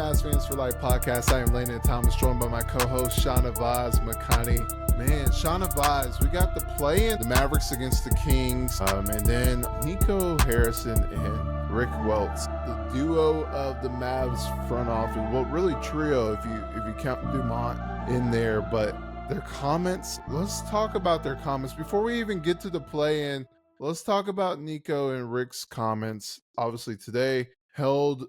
Mavs Fans for Life podcast. I am Landon Thomas, joined by my co-host Shahnavaz, Makhani. Man, Shahnavaz, we got the play-in, the Mavericks against the Kings, and then Nico Harrison and Rick Welts, the duo of the Mavs front office. Well, really trio if you count Dumont in there, but their comments. Let's talk about their comments before we even get to the play-in. Let's talk about Nico and Rick's comments. Obviously, today held,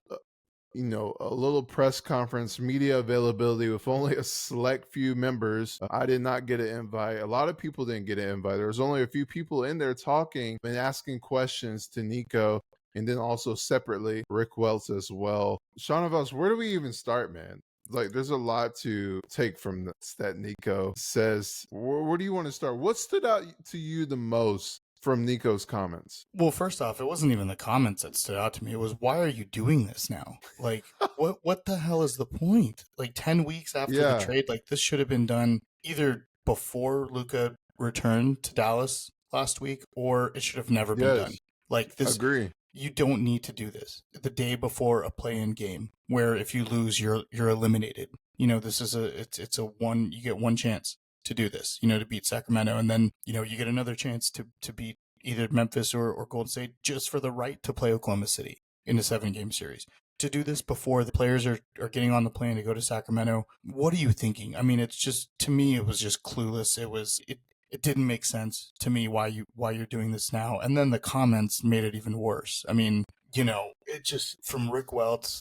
a little press conference, media availability with only a select few members. I did not get an invite. A lot of people didn't get an invite. There was only a few people in there talking and asking questions to Nico, and then also separately Rick Welts as well. Shahnavaz, where do we even start, man? Like, there's a lot to take from this that Nico says. Where do you want to start? What stood out to you the most from Nico's comments? Well, first off, it wasn't even the comments that stood out to me. It was, why are you doing this now? Like, what the hell is the point? Like, 10 weeks after the trade, like, this should have been done either before Luka returned to Dallas last week, or it should have never been done. Like, this, agree. You don't need to do this the day before a play-in game, where if you lose, you're eliminated. This is you get one chance to do this, to beat Sacramento. And then, you get another chance to beat either Memphis or Golden State just for the right to play Oklahoma City in a 7-game series. To do this before the players are getting on the plane to go to Sacramento, what are you thinking? I mean, it's just, to me, it was just clueless. It didn't make sense to me why you're doing this now. And then the comments made it even worse. I mean, it just, from Rick Welts,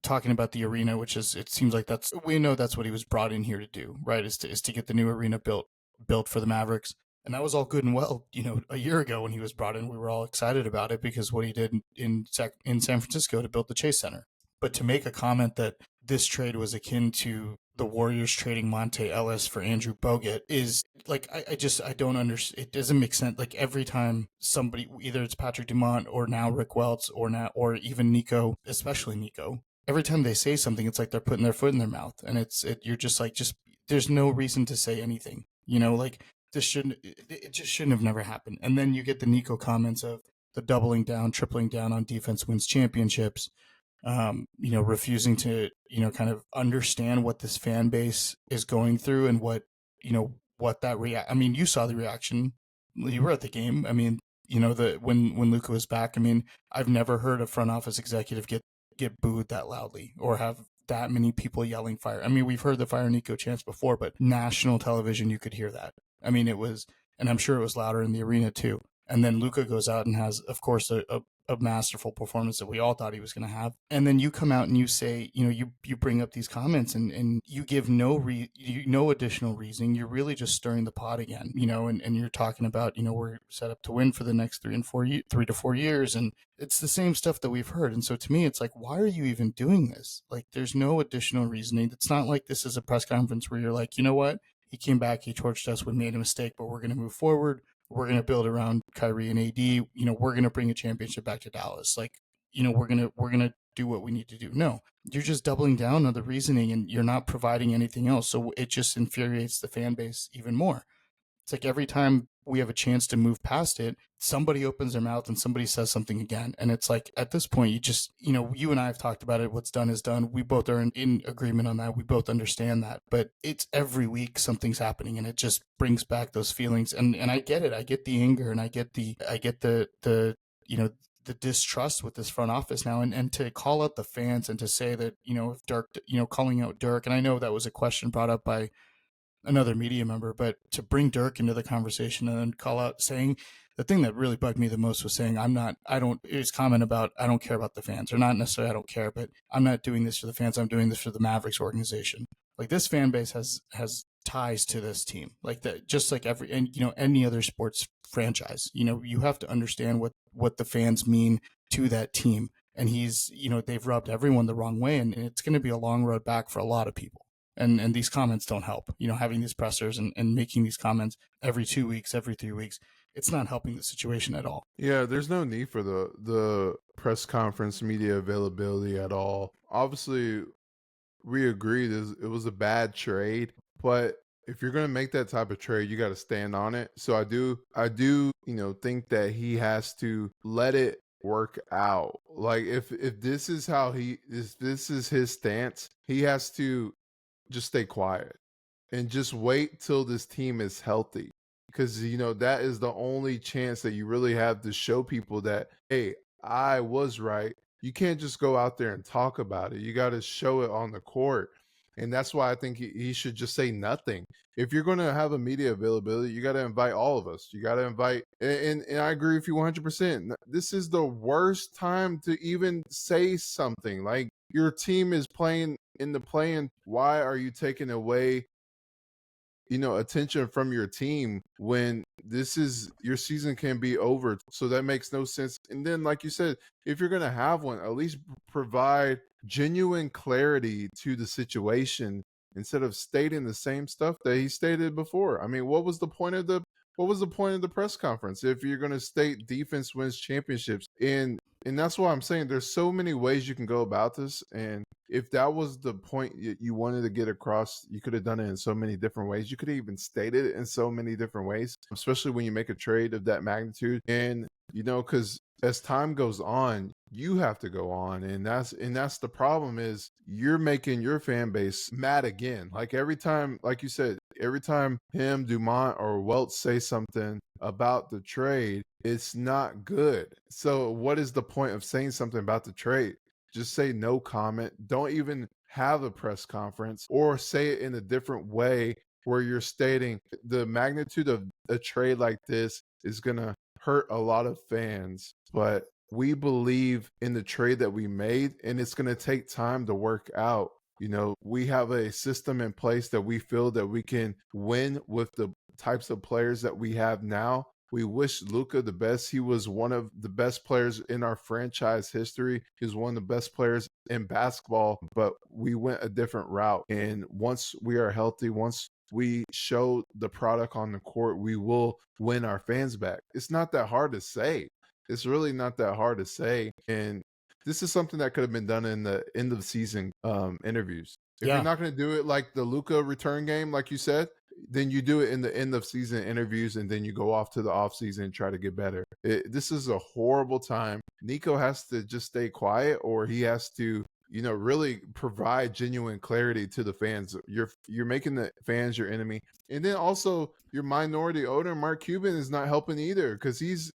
talking about the arena, which is, it seems like we know that's what he was brought in here to do, right? Is to get the new arena built for the Mavericks. And that was all good and well. A year ago when he was brought in, we were all excited about it because what he did in San Francisco to build the Chase Center. But to make a comment that this trade was akin to the Warriors trading Monte Ellis for Andrew Bogut is like, I don't understand. It doesn't make sense. Like, every time somebody, either it's Patrick Dumont or now Rick Welts or even Nico, especially Nico, every time they say something, it's like they're putting their foot in their mouth. And you're just like, there's no reason to say anything, like, it just shouldn't have never happened. And then you get the Nico comments of the doubling down, tripling down on defense wins championships, refusing to, kind of understand what this fan base is going through and what that I mean, you saw the reaction. You were at the game. I mean, when Luka was back, I mean, I've never heard a front office executive get booed that loudly or have that many people yelling fire. I mean, we've heard the fire Nico chants before, but national television, you could hear that. I mean, it was, and I'm sure it was louder in the arena too. And then Luka goes out and has, of course, a masterful performance that we all thought he was going to have. And then you come out and you say, you bring up these comments and you give no additional reasoning. You're really just stirring the pot again, and you're talking about, we're set up to win for the next 3 to 4 years. And it's the same stuff that we've heard. And so to me, it's like, why are you even doing this? Like, there's no additional reasoning. It's not like this is a press conference where you're like, you know what? He came back, he torched us, we made a mistake, but we're going to move forward. We're going to build around Kyrie and AD. We're going to bring a championship back to Dallas. Like, we're going to do what we need to do. No, you're just doubling down on the reasoning and you're not providing anything else. So it just infuriates the fan base even more. It's like every time we have a chance to move past it, somebody opens their mouth and somebody says something again. And it's like, at this point, you just, you and I have talked about it. What's done is done. We both are in agreement on that. We both understand that. But it's every week something's happening and it just brings back those feelings. And I get it. I get the anger and I get the distrust with this front office now, and to call out the fans and to say that, if Dirk, calling out Dirk, and I know that was a question brought up by another media member, but to bring Dirk into the conversation and then call out, saying the thing that really bugged me the most was saying, his comment about, I don't care about the fans, or not necessarily I don't care, but I'm not doing this for the fans. I'm doing this for the Mavericks organization. Like, this fan base has ties to this team, like that, just like any other sports franchise, you have to understand what the fans mean to that team. And they've rubbed everyone the wrong way. And it's going to be a long road back for a lot of people. And these comments don't help, having these pressers and making these comments every 2 weeks, every 3 weeks, it's not helping the situation at all. Yeah, there's no need for the press conference media availability at all. Obviously, we agree it was a bad trade, but if you're going to make that type of trade, you got to stand on it. So I do, think that he has to let it work out. Like if this is how this is his stance, he has to just stay quiet and just wait till this team is healthy. Because that is the only chance that you really have to show people that, hey, I was right. You can't just go out there and talk about it. You got to show it on the court. And that's why I think he should just say nothing. If you're going to have a media availability, you got to invite all of us. You got to invite, and I agree with you 100%. This is the worst time to even say something. Like, your team is playing in the play-in. Why are you taking away attention from your team when this is your season can be over? So that makes no sense. And then, like you said, if you're going to have one, at least provide genuine clarity to the situation instead of stating the same stuff that he stated before. I mean, what was the point of the press conference if you're going to state defense wins championships? And that's why I'm saying there's so many ways you can go about this. And if that was the point you wanted to get across, you could have done it in so many different ways. You could have even stated it in so many different ways, especially when you make a trade of that magnitude. And, because as time goes on, you have to go on. And that's the problem, is you're making your fan base mad again. Like every time, like you said, every time him, Dumont, or Welch say something about the trade, it's not good. So what is the point of saying something about the trade? Just say no comment. Don't even have a press conference, or say it in a different way where you're stating the magnitude of a trade like this is going to hurt a lot of fans, but we believe in the trade that we made, and it's going to take time to work out. We have a system in place that we feel that we can win with the types of players that we have now. We wish Luka the best. He was one of the best players in our franchise history. He was one of the best players in basketball, but we went a different route. And once we are healthy, once we show the product on the court, we will win our fans back. It's not that hard to say. It's really not that hard to say. And this is something that could have been done in the end of season interviews. If you're not going to do it like the Luka return game, like you said, then you do it in the end of season interviews, and then you go off to the off season and try to get better. This is a horrible time. Nico has to just stay quiet, or he has to, really provide genuine clarity to the fans. You're making the fans your enemy. And then also your minority owner, Mark Cuban, is not helping either, because he's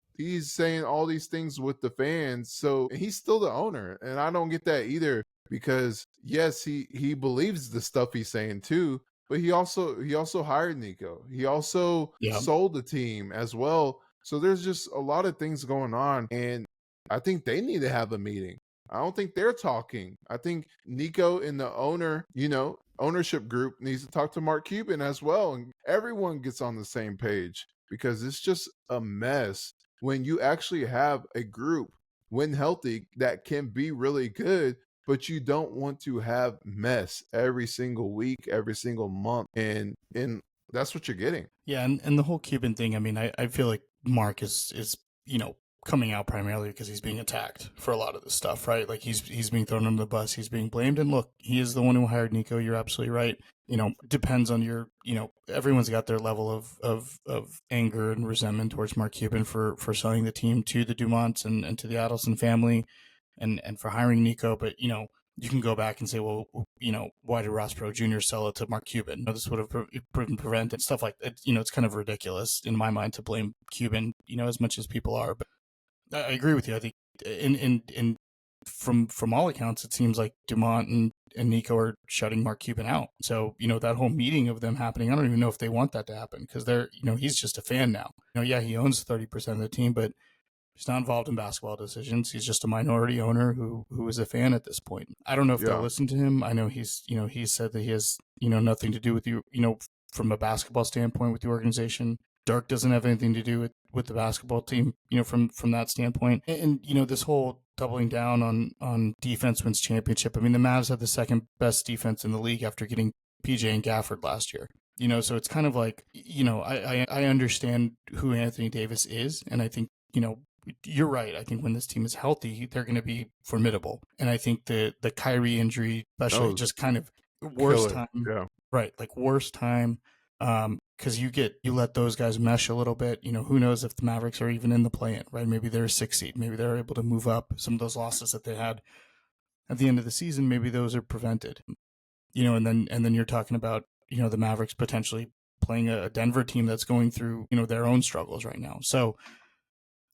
saying all these things with the fans. So he's still the owner. And I don't get that either, because yes, he believes the stuff he's saying too, but he also hired Nico. He also sold the team as well. So there's just a lot of things going on, and I think they need to have a meeting. I don't think they're talking. I think Nico and the ownership group needs to talk to Mark Cuban as well, and everyone gets on the same page, because it's just a mess when you actually have a group, when healthy, that can be really good, but you don't want to have mess every single week, every single month, and that's what you're getting. Yeah, and the whole Cuban thing, I mean, I feel like Mark is coming out primarily because he's being attacked for a lot of this stuff, right? Like he's being thrown under the bus, he's being blamed, and look, he is the one who hired Nico. You're absolutely right. Depends on your, everyone's got their level of anger and resentment towards Mark Cuban for selling the team to the Dumonts and to the Adelson family, and for hiring Nico. But you can go back and say, well, why did Ross Perot Jr. sell it to Mark Cuban? This would have prevented stuff like that. It's kind of ridiculous in my mind to blame Cuban, as much as people are. But I agree with you. I think in from all accounts, it seems like Dumont and Nico are shutting Mark Cuban out. So, that whole meeting of them happening, I don't even know if they want that to happen, because they're, he's just a fan now. He owns 30% of the team, but he's not involved in basketball decisions. He's just a minority owner who is a fan at this point. I don't know if they'll listen to him. I know he's said that he has, nothing to do with you, from a basketball standpoint with the organization. Dirk doesn't have anything to do with the basketball team, from that standpoint. And this whole doubling down on defense wins championship. I mean, the Mavs had the second best defense in the league after getting PJ and Gafford last year. So it's kind of like, I understand who Anthony Davis is, and I think, you're right. I think when this team is healthy, they're going to be formidable. And I think the Kyrie injury, especially, just kind of worst time. Yeah. Right. Like worst time. Because you let those guys mesh a little bit. Who knows if the Mavericks are even in the play-in, right? Maybe they're a 6 seed. Maybe they're able to move up. Some of those losses that they had at the end of the season, maybe those are prevented. And then you're talking about the Mavericks potentially playing a Denver team that's going through their own struggles right now. So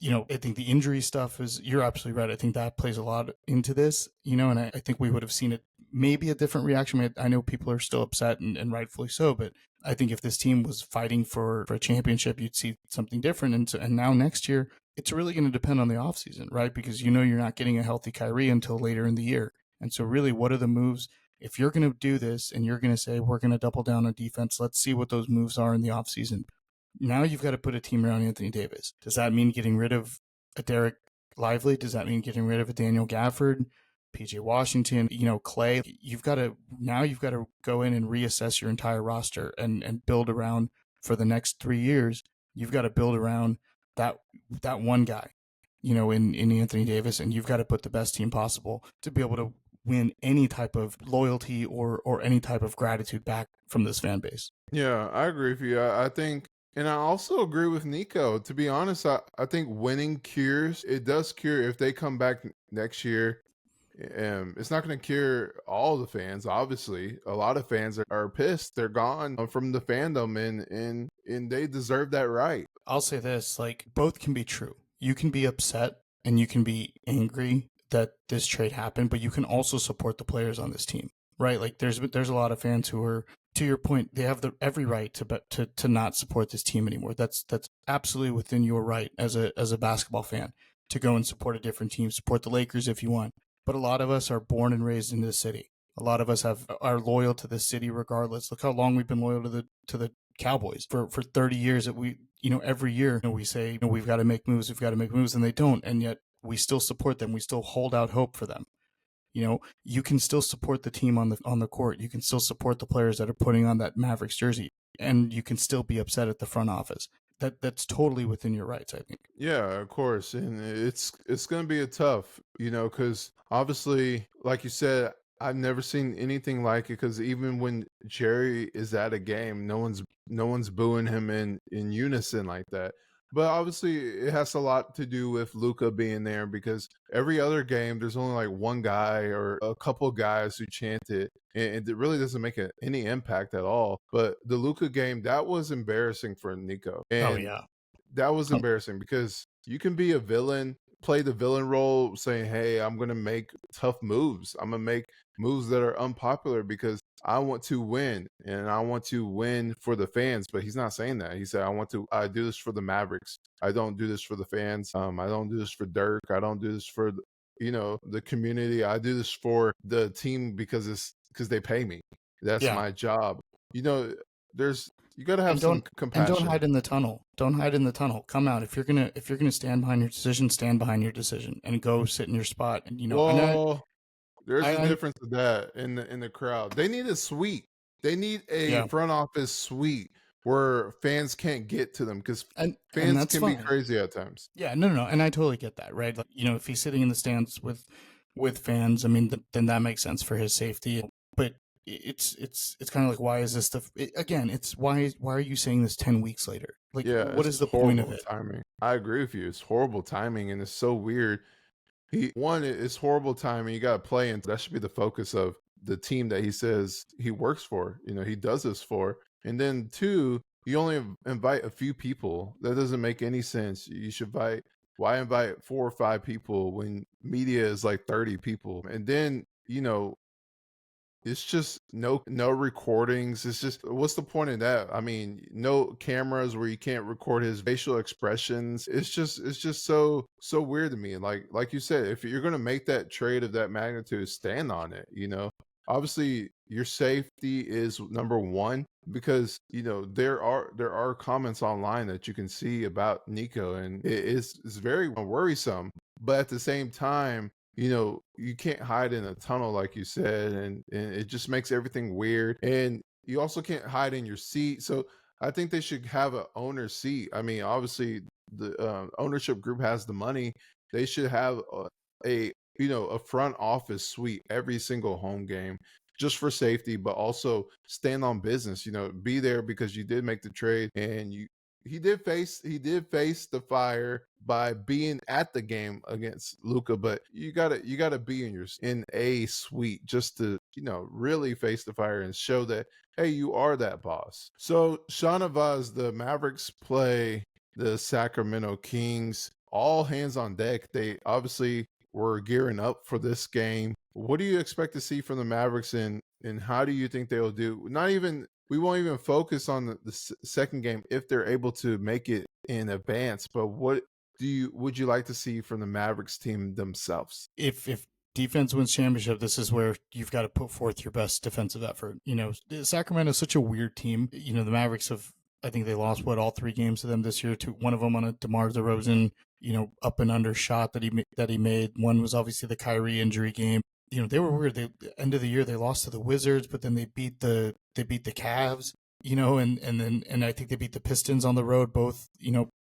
I think the injury stuff you're absolutely right. I think that plays a lot into this, and I think we would have seen it maybe a different reaction. I know people are still upset and rightfully so, but I think if this team was fighting for a championship, you'd see something different. And now next year, it's really going to depend on the offseason, right? Because you're not getting a healthy Kyrie until later in the year. And so really, what are the moves? If you're going to do this and you're going to say, we're going to double down on defense, let's see what those moves are in the offseason. Now you've got to put a team around Anthony Davis. Does that mean getting rid of a Derek Lively? Does that mean getting rid of a Daniel Gafford, PJ Washington, Clay? You've got to go in and reassess your entire roster and build around for the next 3 years. You've got to build around that one guy, in Anthony Davis, and you've got to put the best team possible to be able to win any type of loyalty or any type of gratitude back from this fan base. Yeah, I agree with you. I think, and I also agree with Nico. To be honest, I think winning cures. It does cure if they come back next year. It's not going to cure all the fans. Obviously, a lot of fans are pissed. They're gone from the fandom, and they deserve that right. I'll say this: like, both can be true. You can be upset and you can be angry that this trade happened, but you can also support the players on this team, right? Like, there's a lot of fans who are, to your point, they have every right to not support this team anymore. That's absolutely within your right as a basketball fan to go and support a different team, support the Lakers if you want. But a lot of us are born and raised in this city. A lot of us are loyal to this city regardless. Look how long we've been loyal to the Cowboys for 30 years. That we every year we say we've got to make moves, and they don't, and yet we still support them. We still hold out hope for them. You can still support the team on the court. You can still support the players that are putting on that Mavericks jersey, and you can still be upset at the front office. That's totally within your rights, I think. Yeah, of course, and it's going to be a tough, because obviously, like you said, I've never seen anything like it. Because even when Jerry is at a game, no one's booing him in unison like that. But obviously, it has a lot to do with Luka being there, because every other game, there's only like one guy or a couple guys who chant it, and it really doesn't make any impact at all. But the Luka game, that was embarrassing for Nico. Oh And yeah, that was embarrassing, because you can be a villain, play the villain role, saying, hey, I'm going to make tough moves. I'm going to make moves that are unpopular because I want to win, and I want to win for the fans. But he's not saying that. He said, I do this for the Mavericks. I don't do this for the fans. I don't do this for Dirk. I don't do this for, the community. I do this for the team because they pay me. That's my job. You got to have some compassion. And don't hide in the tunnel. Don't hide in the tunnel. Come out. If you're gonna stand behind your decision, stand behind your decision and go sit in your spot. And there's a difference to that in the crowd. They need a suite. They need a front office suite where fans can't get to them, because fans can be crazy at times. Yeah, no, and I totally get that, right? Like, if he's sitting in the stands with fans, I mean, then that makes sense for his safety. But it's kind of like, why is this again? It's why are you saying this 10 weeks later? Like, what is the point of it? Timing. I agree with you. It's horrible timing, and it's so weird. It's horrible timing. You got to play, and that should be the focus of the team that he says he works for. He does this for. And then 2, you only invite a few people. That doesn't make any sense. You should why invite 4 or 5 people when media is like 30 people? And then, it's just no recordings. It's just, what's the point of that? I mean, no cameras where you can't record his facial expressions. It's just so weird to me. And like you said, if you're gonna make that trade of that magnitude, stand on it. Obviously your safety is number one, because there are comments online that you can see about Nico, and it's very worrisome. But at the same time, you can't hide in a tunnel, like you said, and it just makes everything weird. And you also can't hide in your seat. So I think they should have an owner seat. I mean, obviously the ownership group has the money. They should have a front office suite every single home game, just for safety, but also stand on business. Be there because you did make the trade, and he did face the fire by being at the game against Luka, but you gotta be in a suite just to really face the fire and show that, hey, you are that boss. So Shahnavaz, the Mavericks play the Sacramento Kings. All hands on deck. They obviously were gearing up for this game. What do you expect to see from the Mavericks, and how do you think they'll do? We won't even focus on the second game if they're able to make it in advance. But what would you like to see from the Mavericks team themselves? If defense wins championship, this is where you've got to put forth your best defensive effort. Sacramento is such a weird team. The Mavericks I think they lost all 3 games to them this year. One of them on a DeMar DeRozan, up and under shot that he made. One was obviously the Kyrie injury game. They were weird. End of the year they lost to the Wizards, but then they beat the Cavs. And I think they beat the Pistons on the road, both,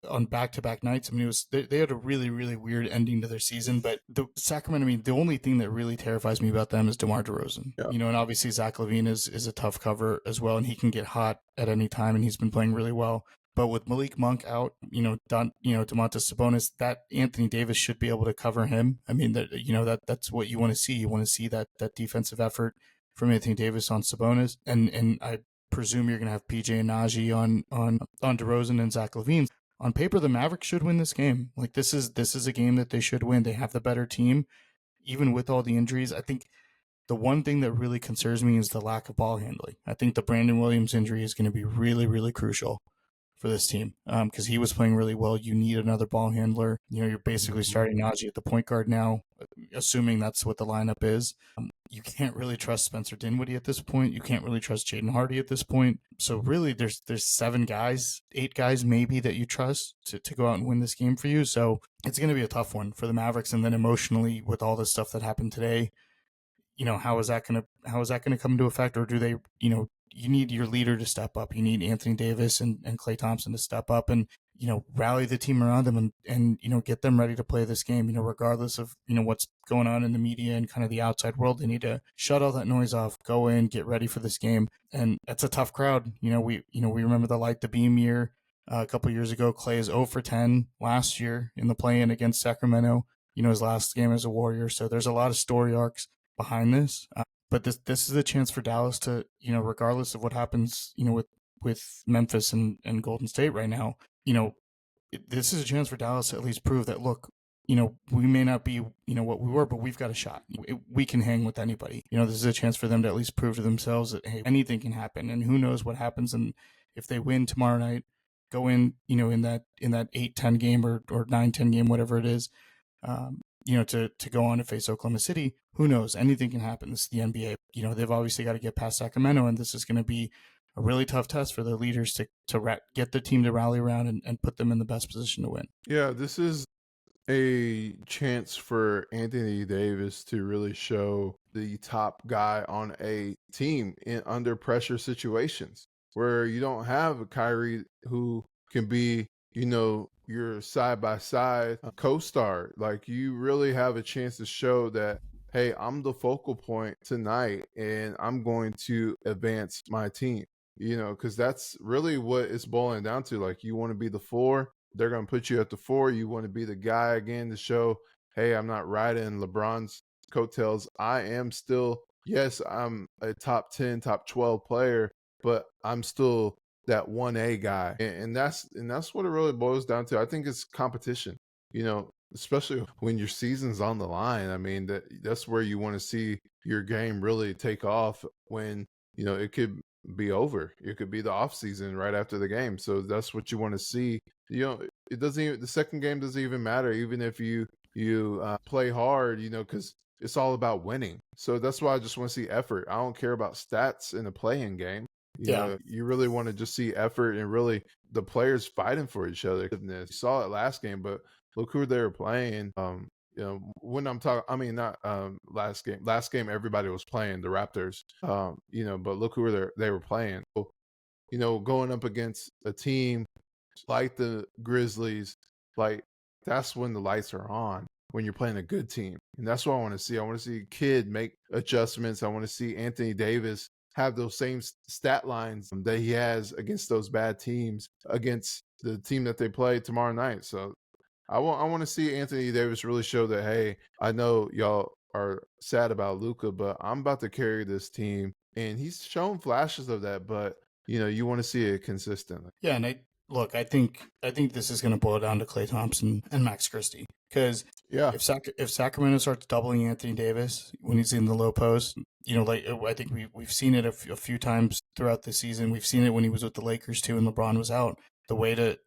on back-to-back nights. I mean, they had a really, really weird ending to their season. But the Sacramento, the only thing that really terrifies me about them is DeMar DeRozan. Yeah. And obviously Zach LaVine is a tough cover as well, and he can get hot at any time, and he's been playing really well. But with Malik Monk out, Domantas Sabonis, that Anthony Davis should be able to cover him. I mean, that's what you want to see. You want to see that defensive effort from Anthony Davis on Sabonis, and I presume you're going to have PJ and Najee on DeRozan and Zach LaVine. On paper, the Mavericks should win this game. Like, this is a game that they should win. They have the better team, even with all the injuries. I think the one thing that really concerns me is the lack of ball handling. I think the Brandon Williams injury is going to be really, really crucial for this team, because he was playing really well. You need another ball handler. You're basically starting Najee at the point guard now, assuming that's what the lineup is. You can't really trust Spencer Dinwiddie at this point. You can't really trust Jaden Hardy at this point. So really, there's 8 guys maybe that you trust to go out and win this game for you. So it's going to be a tough one for the Mavericks. And then emotionally, with all this stuff that happened today, how is that going to come into effect? Or do they, you need your leader to step up. You need Anthony Davis and Klay Thompson to step up and, rally the team around them and get them ready to play this game, regardless of, what's going on in the media and kind of the outside world. They need to shut all that noise off, go in, get ready for this game. And that's a tough crowd. We remember the Light the Beam year a couple years ago. Klay is 0 for 10 last year in the play-in against Sacramento, his last game as a Warrior. So there's a lot of story arcs behind this. But this is a chance for Dallas to, regardless of what happens, with Memphis and Golden State right now, this is a chance for Dallas to at least prove that, look, we may not be, what we were, but we've got a shot. We can hang with anybody. This is a chance for them to at least prove to themselves that, hey, anything can happen, and who knows what happens. And if they win tomorrow night, go in, in that 8-10 game or 9-10 game, whatever it is, to go on to face Oklahoma City, who knows? Anything can happen. This is the NBA. They've obviously got to get past Sacramento, and this is going to be a really tough test for the leaders to get the team to rally around and put them in the best position to win. Yeah, this is a chance for Anthony Davis to really show the top guy on a team in under pressure situations where you don't have a Kyrie who can be, your side-by-side co-star. Like, you really have a chance to show that, hey, I'm the focal point tonight and I'm going to advance my team, because that's really what it's boiling down to. Like, you want to be the 4, they're going to put you at the 4. You want to be the guy again to show, hey, I'm not riding LeBron's coattails. I am still, yes, I'm a top 10, top 12 player, but I'm still that 1A guy. And that's what it really boils down to. I think it's competition, especially when your season's on the line. I mean, that's where you want to see your game really take off when, it could be over. It could be the off season right after the game. So that's what you want to see. It doesn't even, the second game doesn't even matter, even if you play hard, because it's all about winning. So that's why I just want to see effort. I don't care about stats in a play-in game. You really want to just see effort and really the players fighting for each other. You saw it last game, but look who they were playing. When I'm talking, I mean, not last game. Last game, everybody was playing the Raptors. But look who they were playing. Going up against a team like the Grizzlies, like, that's when the lights are on. when you're playing a good team. And that's what I want to see. I want to see Kid make adjustments. I want to see Anthony Davis have those same stat lines that he has against those bad teams, against the team that they play tomorrow night. So I want to see Anthony Davis really show that, hey, I know y'all are sad about Luka, but I'm about to carry this team. And he's shown flashes of that, but you want to see it consistently. Yeah, and I think this is going to boil down to Klay Thompson and Max Christie, because Yeah, if Sacramento starts doubling Anthony Davis when he's in the low post, I think we've seen it a few times throughout the season. We've seen it when he was with the Lakers too, and LeBron was out. The way to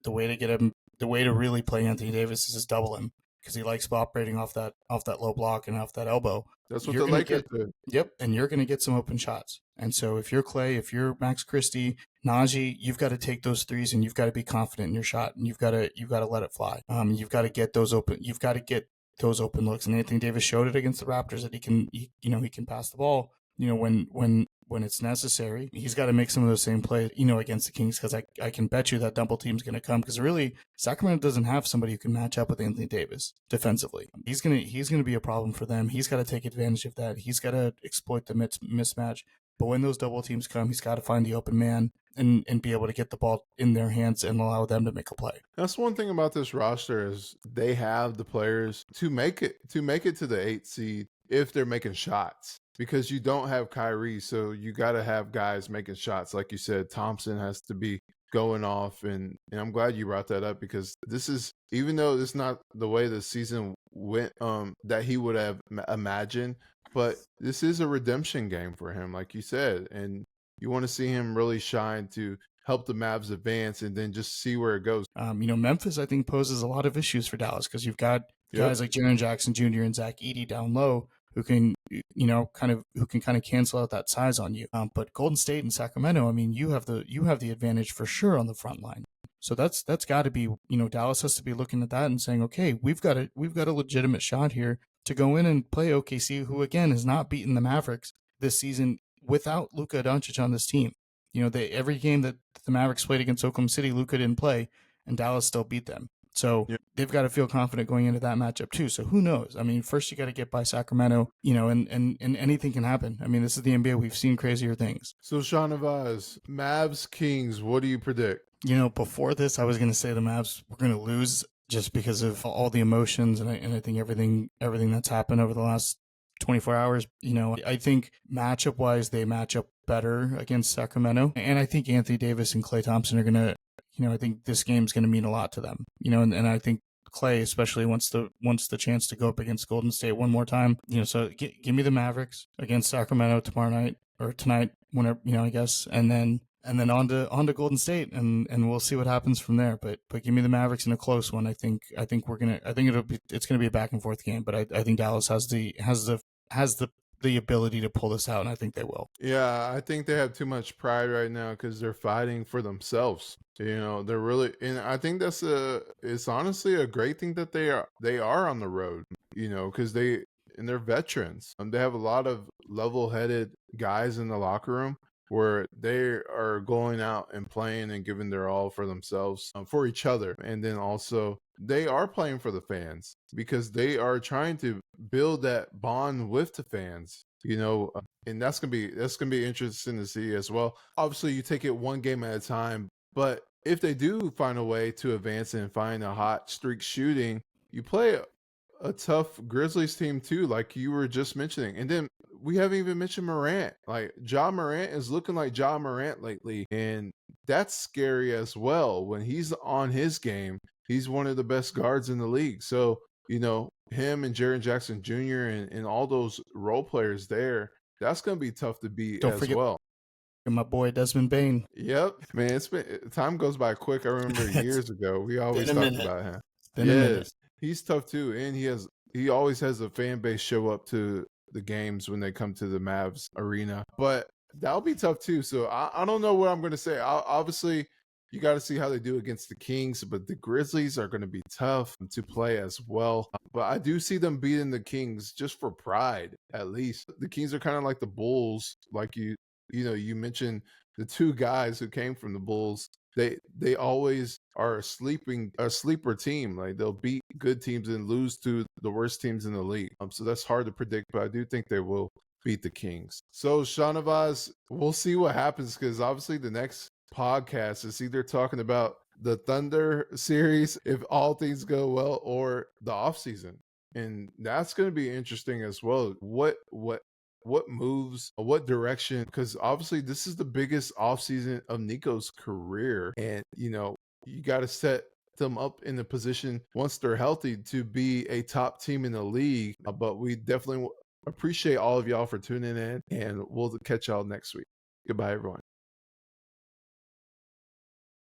really play Anthony Davis is just double him, because he likes operating off that low block and off that elbow. that's what the Lakers did. Yep, and you're going to get some open shots. And so if you're Klay, if you're Max Christie, Najee, you've got to take those threes and you've got to be confident in your shot, and you've got to let it fly. You've got to get those open. You've got to get those open looks. And Anthony Davis showed it against the Raptors that he can pass the ball. When it's necessary, he's got to make some of those same plays, against the Kings, because I can bet you that double team's going to come, because really Sacramento doesn't have somebody who can match up with Anthony Davis defensively. He's gonna be a problem for them. He's got to take advantage of that. He's got to exploit the mismatch. But when those double teams come, he's got to find the open man and be able to get the ball in their hands and allow them to make a play. That's one thing about this roster is they have the players to make it to the 8th seed if they're making shots. Because you don't have Kyrie, so you got to have guys making shots. Like you said, Thompson has to be going off, and I'm glad you brought that up, because this is, even though it's not the way the season went that he would have imagined, but this is a redemption game for him, like you said, and you want to see him really shine to help the Mavs advance and then just see where it goes. Memphis, I think, poses a lot of issues for Dallas, because you've got guys like Jaren Jackson Jr. and Zach Edey down low who can, kind of cancel out that size on you. But Golden State and Sacramento, I mean, you have the advantage for sure on the front line. So that's got to be, Dallas has to be looking at that and saying, okay, we've got a legitimate shot here to go in and play OKC, who again has not beaten the Mavericks this season without Luka Dončić on this team. Every game that the Mavericks played against Oklahoma City, Luka didn't play, and Dallas still beat them. So they've got to feel confident going into that matchup too. So who knows? I mean, first you got to get by Sacramento, and anything can happen. I mean, this is the NBA. We've seen crazier things. So Shahnavaz, Mavs Kings, what do you predict? Before this, I was going to say the Mavs were going to lose just because of all the emotions, and I think everything that's happened over the last 24 hours. I think matchup wise, they match up better against Sacramento, and I think Anthony Davis and Klay Thompson are going to. I think this game's going to mean a lot to them, and I think Klay especially wants the chance to go up against Golden State one more time, so give me the Mavericks against Sacramento tomorrow night or tonight, whenever, I guess, and then on to Golden State, and we'll see what happens from there. But give me the Mavericks in a close one. I think it's going to be a back and forth game, but I think Dallas has the ability to pull this out, and I think they will. Yeah, I think they have too much pride right now because they're fighting for themselves. They're really, and I think it's honestly a great thing that they are on the road, because they're veterans. They have a lot of level-headed guys in the locker room where they are going out and playing and giving their all for themselves, for each other. And then also they are playing for the fans because they are trying to build that bond with the fans, and that's going to be interesting to see as well. Obviously you take it one game at a time, but if they do find a way to advance and find a hot streak shooting, you play a tough Grizzlies team too, like you were just mentioning. And then we haven't even mentioned Morant. Like, Ja Morant is looking like Ja Morant lately, and that's scary as well. When he's on his game, he's one of the best guards in the league. So, him and Jaren Jackson Jr. and all those role players there, that's going to be tough to beat well. My boy Desmond Bane. Yep, man, time goes by quick. I remember years ago we always talked about him. Yes, he's tough too, and he always has a fan base show up to the games when they come to the Mavs arena. But that'll be tough too. So I don't know what I'm going to say. Obviously, you got to see how they do against the Kings, but the Grizzlies are going to be tough to play as well. But I do see them beating the Kings just for pride, at least. The Kings are kind of like the Bulls, like you mentioned the two guys who came from the Bulls. They always are a sleeper team. Like they'll beat good teams and lose to the worst teams in the league. So that's hard to predict, but I do think they will beat the Kings. So Shahnavaz, we'll see what happens because obviously the next podcast is either talking about the Thunder series if all things go well or the offseason. And that's going to be interesting as well. What moves, what direction? Because obviously this is the biggest offseason of Nico's career. And, you got to set them up in a position once they're healthy to be a top team in the league. But we definitely appreciate all of y'all for tuning in, and we'll catch y'all next week. Goodbye, everyone.